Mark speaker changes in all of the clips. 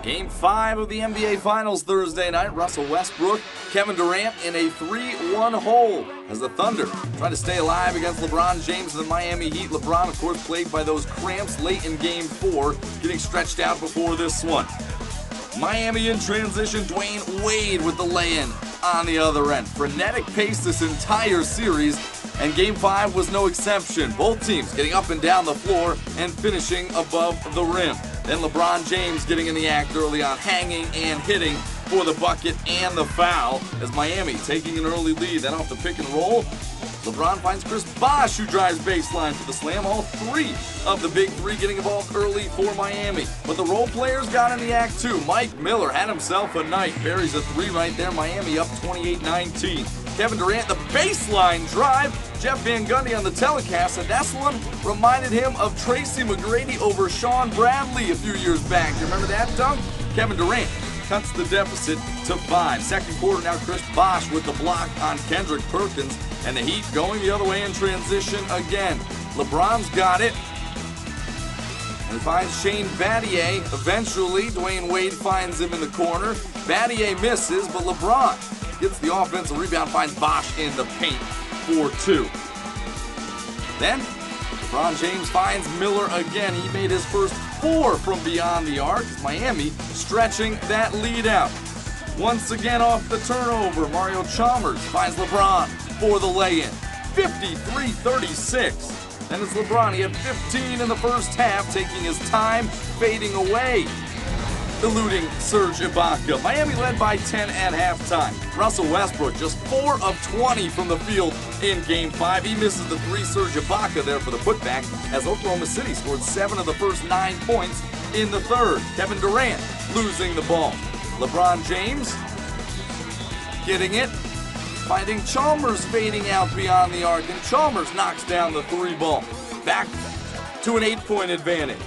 Speaker 1: Game 5 of the NBA Finals Thursday night. Russell Westbrook, Kevin Durant in a 3-1 hole as the Thunder try to stay alive against LeBron James and the Miami Heat. LeBron, of course, plagued by those cramps late in Game 4, getting stretched out before this one. Miami in transition, Dwayne Wade with the lay-in on the other end. Frenetic pace this entire series, and Game 5 was no exception. Both teams getting up and down the floor and finishing above the rim. Then LeBron James getting in the act early on, hanging and hitting for the bucket and the foul as Miami taking an early lead. Then off the pick and roll, LeBron finds Chris Bosh, who drives baseline for the slam. All three of the big three getting involved early for Miami. But the role players got in the act too. Mike Miller had himself a night. Buries a three right there. Miami up 28-19. Kevin Durant, the baseline drive. Jeff Van Gundy on the telecast, and that's one reminded him of Tracy McGrady over Sean Bradley a few years back. You remember that dunk? Kevin Durant cuts the deficit to 5. Second quarter now, Chris Bosh with the block on Kendrick Perkins, and the Heat going the other way in transition again. LeBron's got it, and finds Shane Battier. Eventually, Dwayne Wade finds him in the corner. Battier misses, but LeBron gets the offensive rebound, finds Bosh in the paint for 2. Then, LeBron James finds Miller again. He made his first 4 from beyond the arc. Miami stretching that lead out. Once again off the turnover, Mario Chalmers finds LeBron for the lay-in. 53-36. Then it's LeBron. He had 15 in the first half, taking his time, fading away, eluding Serge Ibaka. Miami led by 10 at halftime. Russell Westbrook just 4 of 20 from the field in Game 5. He misses the 3. Serge Ibaka there for the putback as Oklahoma City scored 7 of the first 9 points in the third. Kevin Durant losing the ball. LeBron James getting it, finding Chalmers fading out beyond the arc, and Chalmers knocks down the 3 ball. Back to an 8-point advantage.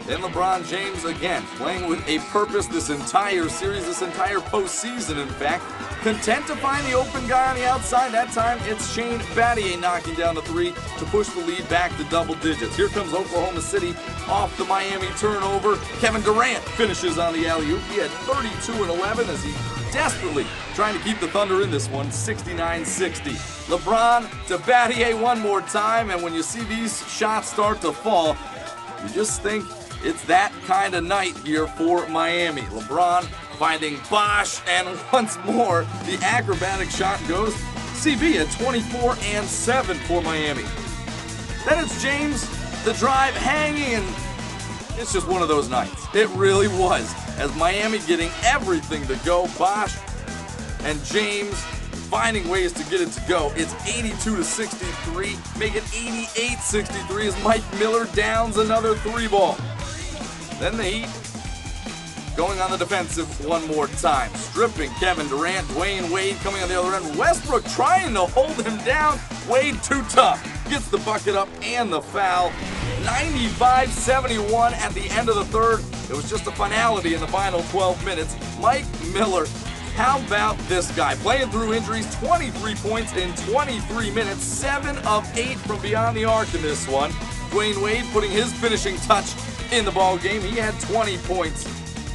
Speaker 1: Then LeBron James again, playing with a purpose this entire series, this entire postseason, in fact. Content to find the open guy on the outside. That time it's Shane Battier knocking down the 3 to push the lead back to double digits. Here comes Oklahoma City off the Miami turnover. Kevin Durant finishes on the alley-oop. He had 32 and 11 as he desperately trying to keep the Thunder in this one, 69-60. LeBron to Battier one more time, and when you see these shots start to fall, you just think it's that kind of night here for Miami. LeBron finding Bosh, and once more, the acrobatic shot goes. CB at 24 and 7 for Miami. Then it's James, the drive hanging, and it's just one of those nights. It really was, as Miami getting everything to go. Bosh and James finding ways to get it to go. It's 82-63, make it 88-63 as Mike Miller downs another 3 ball. Then the Heat going on the defensive one more time. Stripping Kevin Durant, Dwayne Wade coming on the other end. Westbrook trying to hold him down. Wade too tough. Gets the bucket up and the foul. 95-71 at the end of the third. It was just a finality in the final 12 minutes. Mike Miller, how about this guy? Playing through injuries, 23 points in 23 minutes. 7 of 8 from beyond the arc in this one. Dwayne Wade putting his finishing touch in the ball game. He had 20 points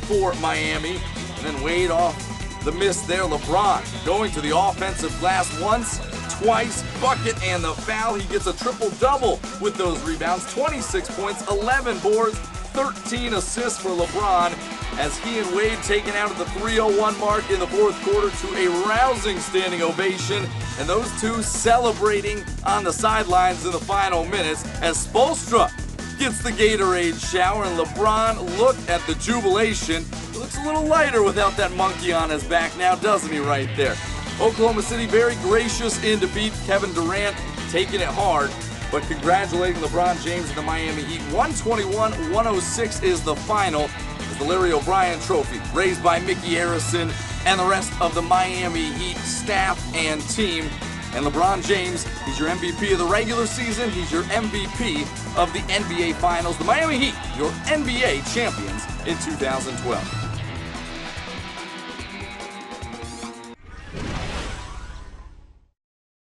Speaker 1: for Miami. And then Wade off the miss there. LeBron going to the offensive glass once, twice, bucket, and the foul. He gets a triple-double with those rebounds. 26 points, 11 boards, 13 assists for LeBron as he and Wade taken out at the 3:01 mark in the fourth quarter to a rousing standing ovation. And those two celebrating on the sidelines in the final minutes as Spoelstra gets the Gatorade shower, and LeBron, look at the jubilation. He looks a little lighter without that monkey on his back now, doesn't he, right there? Oklahoma City very gracious in defeat. Kevin Durant taking it hard, but congratulating LeBron James and the Miami Heat. 121-106 is the final as the Larry O'Brien Trophy, raised by Mickey Harrison and the rest of the Miami Heat staff and team. And LeBron James, he's your MVP of the regular season. He's your MVP of the NBA Finals. The Miami Heat, your NBA champions in 2012.